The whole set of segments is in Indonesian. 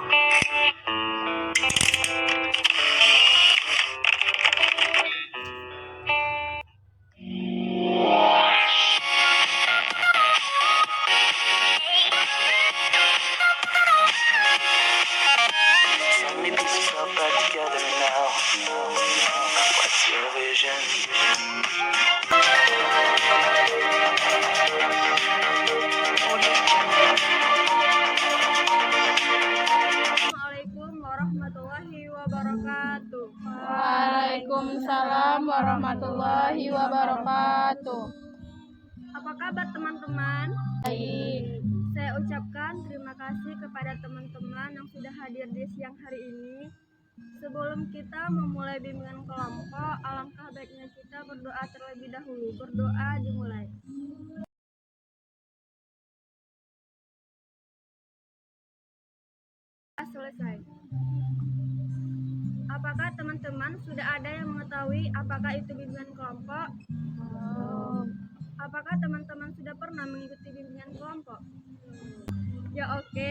Finally piece yourself back together now. What's your vision? Assalamualaikum warahmatullahi wabarakatuh. Waalaikumsalam warahmatullahi wabarakatuh. Apa kabar teman-teman? Baik. Saya ucapkan terima kasih kepada teman-teman yang sudah hadir di siang hari ini. Sebelum kita memulai bimbingan kelompok, alangkah baiknya kita berdoa terlebih dahulu. Berdoa dimulai. Selesai. Apakah teman-teman sudah ada yang mengetahui apakah itu bimbingan kelompok? Apakah teman-teman sudah pernah mengikuti bimbingan kelompok? Ya oke,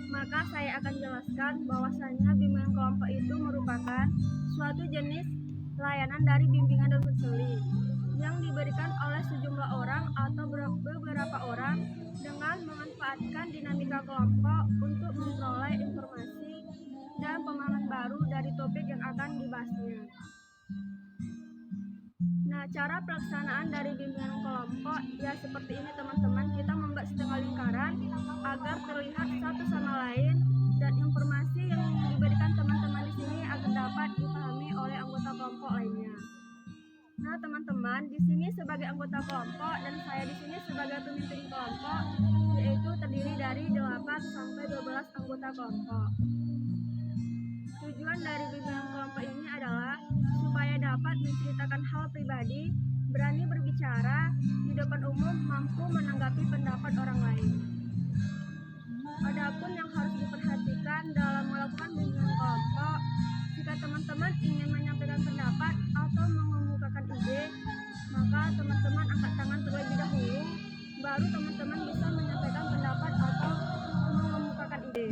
maka saya akan jelaskan bahwasanya bimbingan kelompok itu merupakan suatu jenis layanan dari bimbingan dan konseling yang diberikan oleh sejumlah orang atau beberapa orang dengan memanfaatkan dinamika kelompok untuk memperoleh informasi dan pemahaman baru dari topik yang akan dibahasnya. Nah, cara pelaksanaan dari bimbingan kelompok ya seperti ini teman-teman. Kita membuat setengah lingkaran agar terlihat satu sama lain dan informasi yang diberikan teman-teman di sini agar dapat dipahami oleh anggota kelompok lainnya. Nah, teman-teman, di sini sebagai anggota kelompok dan saya di sini sebagai pemimpin kelompok, yaitu terdiri dari 8 sampai 12 anggota kelompok. Tujuan dari bimbingan kelompok ini adalah supaya dapat menceritakan hal pribadi, berani berbicara di depan umum, mampu menanggapi pendapat orang lain. Adapun yang harus diperhatikan dalam melakukan bimbingan kelompok, jika teman-teman ingin menyampaikan pendapat atau mengemukakan ide, maka teman-teman angkat tangan terlebih dahulu, baru teman-teman bisa menyampaikan pendapat atau mengemukakan ide.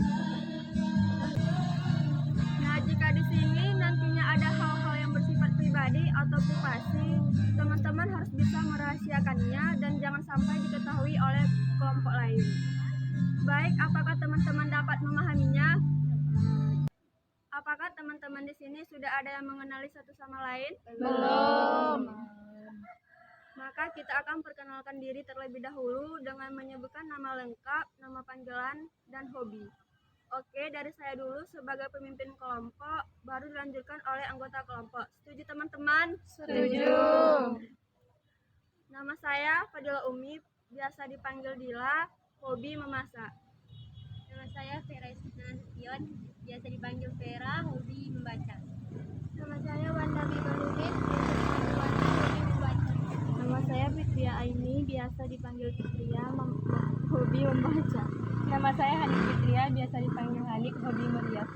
Nah, jika di sini nantinya ada hal-hal yang bersifat pribadi atau privasi, teman-teman harus bisa merahasiakannya dan jangan sampai diketahui oleh kelompok lain. Baik, apakah teman-teman dapat memahaminya? Apakah teman-teman di sini sudah ada yang mengenali satu sama lain? Belum. Maka kita akan perkenalkan diri terlebih dahulu dengan menyebutkan nama lengkap, nama panggilan, dan hobi. Oke, dari saya dulu sebagai pemimpin kelompok, baru dilanjutkan oleh anggota kelompok. Setuju teman-teman? Setuju. Nama saya Fadila Umi, biasa dipanggil Dila, hobi memasak. Nama saya Vera Nasution, biasa dipanggil Vera, hobi membaca. Nama saya Wanda Bibaludin, biasa dipanggil Wanda, hobi membaca. Nama saya Fitria Aini, biasa dipanggil Fitria, hobi membaca. Nama saya Hanik Fitria, biasa dipanggil Hanik, hobi merias.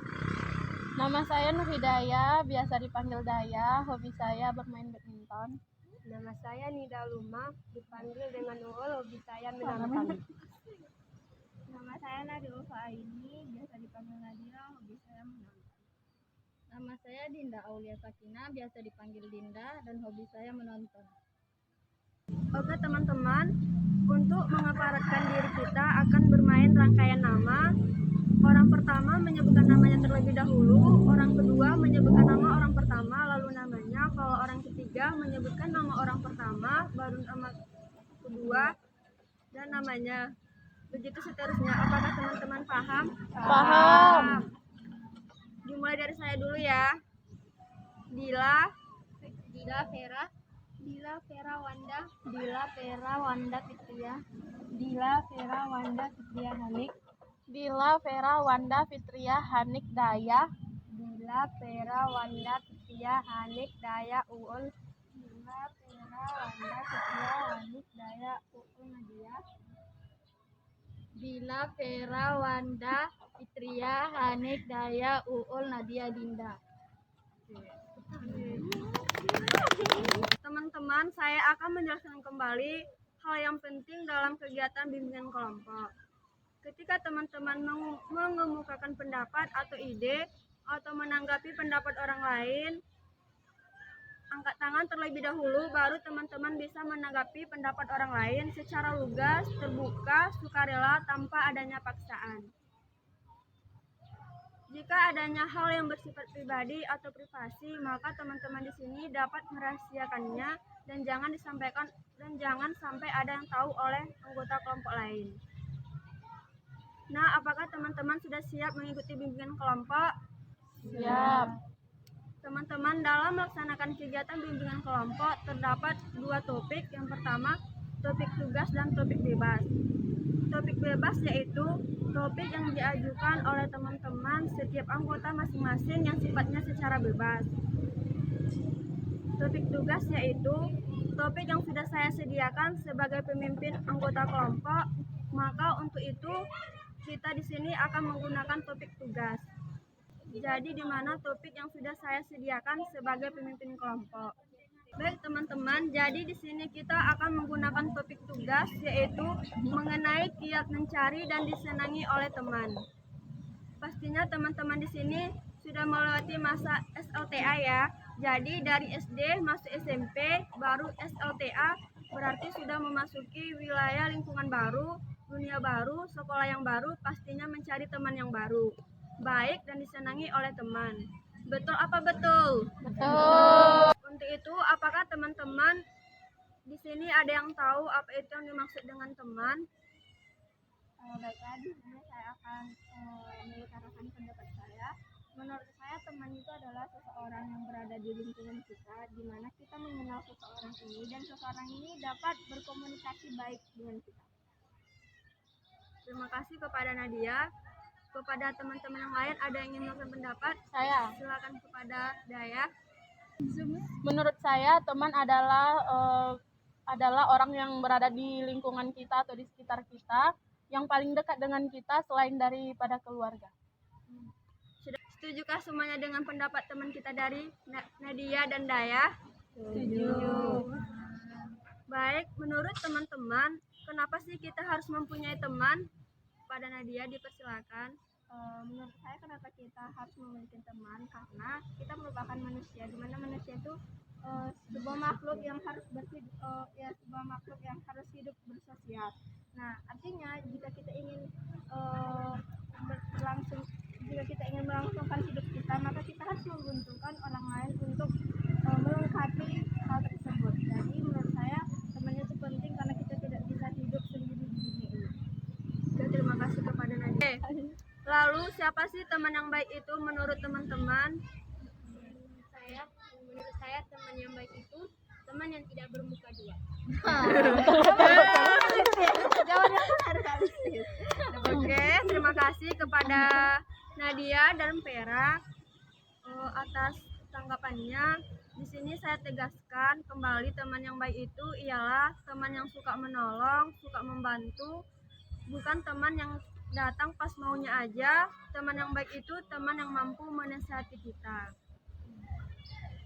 Nama saya Nur Hidayah, biasa dipanggil Daya, hobi saya bermain badminton. Nama saya Nida Luma, dipanggil dengan Uul, hobi saya menonton. Nama saya Nadia Aini, biasa dipanggil Nadia, hobi saya menonton. Nama saya Dinda Aulia Sakina, biasa dipanggil Dinda, dan hobi saya menonton. Oke teman-teman, untuk mengaparatkan diri kita akan bermain rangkaian nama. Orang pertama menyebutkan namanya terlebih dahulu, orang kedua menyebutkan nama orang pertama, lalu namanya. Kalau orang ketiga menyebutkan nama orang pertama, baru nama kedua, dan namanya. Begitu seterusnya. Apakah teman-teman paham? Paham. Dimulai dari saya dulu ya. Dila, Vera, Dila Vera Wanda, Dila Vera Wanda Fitria, Dila Vera Wanda Fitria Hanik, Dila Vera Wanda Fitria Hanik Daya, Dila Vera Wanda Fitria Hanik Daya Uul, Dila Vera Wanda Fitria Hanik Daya Uul Nadia, Dila Vera Wanda Fitria Hanik Daya Uul Nadia Dinda. Teman-teman, saya akan menjelaskan kembali hal yang penting dalam kegiatan bimbingan kelompok. Ketika teman-teman mengemukakan pendapat atau ide atau menanggapi pendapat orang lain, angkat tangan terlebih dahulu, baru teman-teman bisa menanggapi pendapat orang lain secara lugas, terbuka, sukarela, tanpa adanya paksaan. Jika adanya hal yang bersifat pribadi atau privasi, maka teman-teman di sini dapat merahasiakannya dan jangan sampai ada yang tahu oleh anggota kelompok lain. Nah, apakah teman-teman sudah siap mengikuti bimbingan kelompok? Siap. Teman-teman, dalam melaksanakan kegiatan bimbingan kelompok terdapat 2 topik. Yang pertama, topik tugas dan topik bebas. Topik bebas yaitu topik yang diajukan oleh teman-teman setiap anggota masing-masing yang sifatnya secara bebas. Topik tugas yaitu topik yang sudah saya sediakan sebagai pemimpin anggota kelompok. Maka untuk itu kita di sini akan menggunakan topik tugas. Jadi di mana topik yang sudah saya sediakan sebagai pemimpin kelompok. Baik teman-teman, jadi di sini kita akan menggunakan topik tugas yaitu mengenai kiat mencari dan disenangi oleh teman. Pastinya teman-teman di sini sudah melewati masa SLTA ya. Jadi dari SD masuk SMP baru SLTA, berarti sudah memasuki wilayah lingkungan baru, dunia baru, sekolah yang baru, pastinya mencari teman yang baru, baik dan disenangi oleh teman. Betul apa betul? Betul. Untuk itu, apakah teman-teman di sini ada yang tahu apa itu yang dimaksud dengan teman? Baiklah, di sini saya akan mengutarakan pendapat saya. Menurut saya, teman itu adalah seseorang yang berada di lingkungan kita, di mana kita mengenal seseorang ini dan seseorang ini dapat berkomunikasi baik dengan kita. Terima kasih kepada Nadia. Kepada teman-teman yang lain ada yang ingin melakukan pendapat? Saya. Silakan kepada Daya. Menurut saya teman adalah orang yang berada di lingkungan kita atau di sekitar kita, yang paling dekat dengan kita selain daripada keluarga. Setujukah semuanya dengan pendapat teman kita dari Nadia dan Daya? Setuju. Baik, menurut teman-teman, kenapa sih kita harus mempunyai teman? Pada Nadia dipersilakan. Menurut saya, kenapa kita harus memiliki teman? Karena kita merupakan manusia, di mana manusia itu sebuah makhluk yang harus hidup bersosial. Nah, artinya jika kita ingin melangsungkan hidup kita, maka kita harus membutuhkan orang lain untuk melengkapi hal tersebut. Jadi menurut saya teman itu penting karena kita tidak bisa hidup sendiri di dunia ini. Oke, terima kasih kepada Nadia. Lalu siapa sih teman yang baik itu menurut teman-teman? Menurut saya teman yang baik itu teman yang tidak bermuka dua. Oke, terima kasih kepada Nadia dan Vera atas tanggapannya. Di sini saya tegaskan kembali, teman yang baik itu ialah teman yang suka menolong, suka membantu, bukan teman yang datang pas maunya aja. Teman yang baik itu teman yang mampu menasihati kita.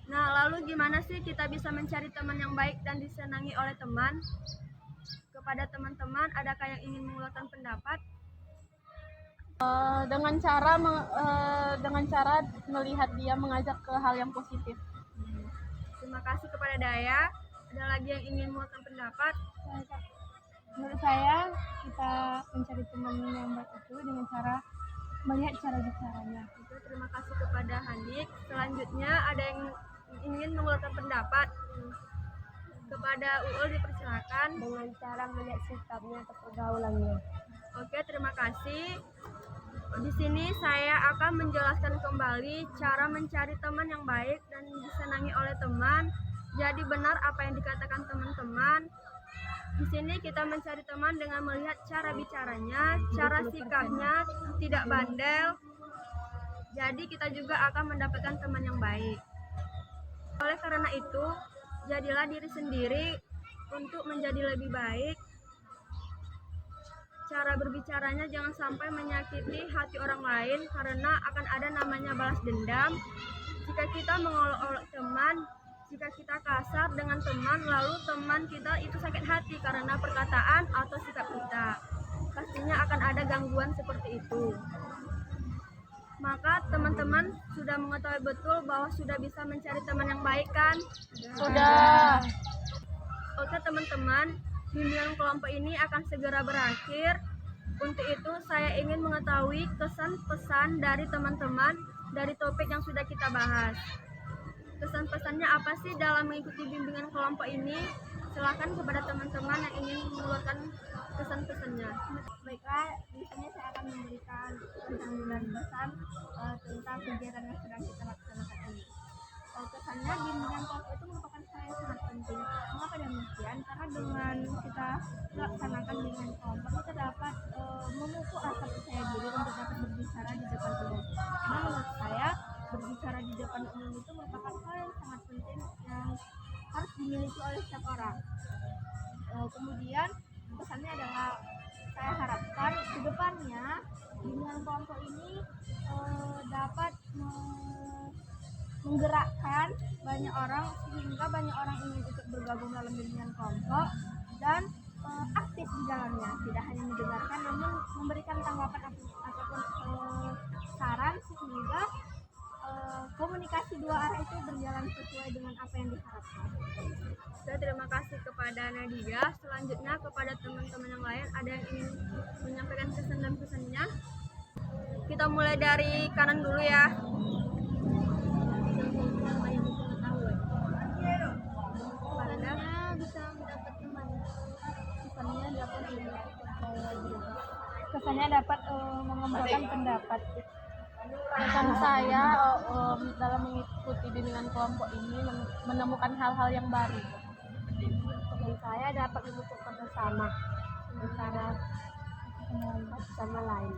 Nah, lalu gimana sih kita bisa mencari teman yang baik dan disenangi oleh teman? Kepada teman-teman, adakah yang ingin mengeluarkan pendapat? Dengan cara melihat dia mengajak ke hal yang positif. Terima kasih kepada Daya. Ada lagi yang ingin mengeluarkan pendapat? Menurut saya, kita mencari teman yang baik itu dengan cara melihat cara bicaranya. Oke, terima kasih kepada Hanik. Selanjutnya ada yang ingin mengeluarkan pendapat? Kepada Uul dipersilakan. Dengan cara melihat sikapnya atau pergaulannya. Oke, terima kasih. Di sini saya akan menjelaskan kembali cara mencari teman yang baik dan disenangi oleh teman. Jadi benar apa yang dikatakan teman-teman. Di sini kita mencari teman dengan melihat cara bicaranya, cara sikapnya, tidak bandel. Jadi kita juga akan mendapatkan teman yang baik. Oleh karena itu, jadilah diri sendiri untuk menjadi lebih baik. Cara berbicaranya jangan sampai menyakiti hati orang lain, karena akan ada namanya balas dendam. Jika kita mengolok-olok teman, jika kita kasar dengan teman, lalu teman kita itu sakit hati karena perkataan atau sikap kita. pastinya akan ada gangguan seperti itu. Maka teman-teman sudah mengetahui betul bahwa sudah bisa mencari teman yang baik kan? Sudah. Oke teman-teman, bimbingan kelompok ini akan segera berakhir. Untuk itu saya ingin mengetahui kesan-pesan dari teman-teman dari topik yang sudah kita bahas. Kesan-pesannya apa sih dalam mengikuti bimbingan kelompok ini? Silakan kepada teman-teman yang ingin mengeluarkan kesan-pesannya. Baiklah, di sini saya akan memberikan pesan tentang kegiatan yang sedang kita laksanakan ini. Kesannya bimbingan kelompok itu merupakan hal yang sangat penting. Mengapa demikian? Karena dengan kita melaksanakan bimbingan kelompok, kita dapat memupuk rasa percaya diri untuk dapat berbicara di depan umum. Karena menurut saya, berbicara di depan umum itu merupakan hal yang sangat penting yang harus dimiliki oleh setiap orang. Kemudian pesannya adalah saya harapkan ke depannya bimbingan kelompok ini dapat menggerakkan banyak orang sehingga banyak orang ingin ikut bergabung dalam bimbingan kelompok dan aktif di dalamnya, tidak hanya mendengarkan namun memberikan tanggapan ataupun saran sehingga komunikasi dua arah itu berjalan sesuai dengan apa yang diharapkan. Terima kasih kepada Nadia. Selanjutnya kepada teman-teman yang lain, ada yang ingin menyampaikan kesan dan pesannya? Kita mulai dari kanan dulu ya. Kesannya dapat mengembangkan pendapat. Pesan saya dalam mengikuti bimbingan kelompok ini menemukan hal-hal yang baru. Dan saya dapat memupuk bersama antara satu sama lain.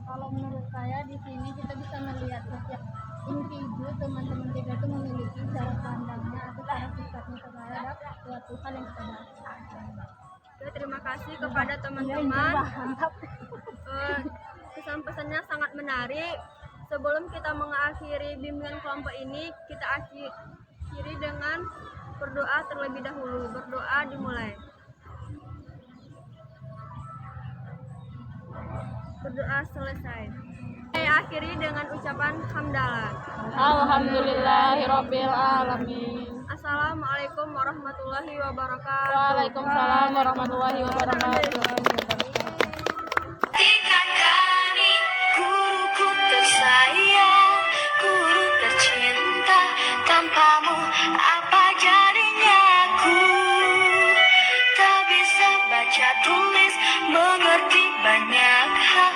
Kalau menurut saya di sini kita bisa melihat setiap individu teman-teman kita itu memiliki cara pandangnya atau cara sikapnya terhadap suatu hal yang kita bahas. Oke, terima kasih kepada teman-teman. Pesan-pesannya sangat menarik. Sebelum kita mengakhiri bimbingan kelompok ini, kita akhiri dengan berdoa terlebih dahulu. Berdoa dimulai. Berdoa selesai. Saya akhiri dengan ucapan hamdalah. Alhamdulillahirabbil alamin. Assalamualaikum warahmatullahi wabarakatuh. Waalaikumsalam warahmatullahi wabarakatuh. Ketika kami guruku tersayang, guru tercinta, tanpamu apa jadinya aku? Tak bisa baca tulis, mengerti banyak hal.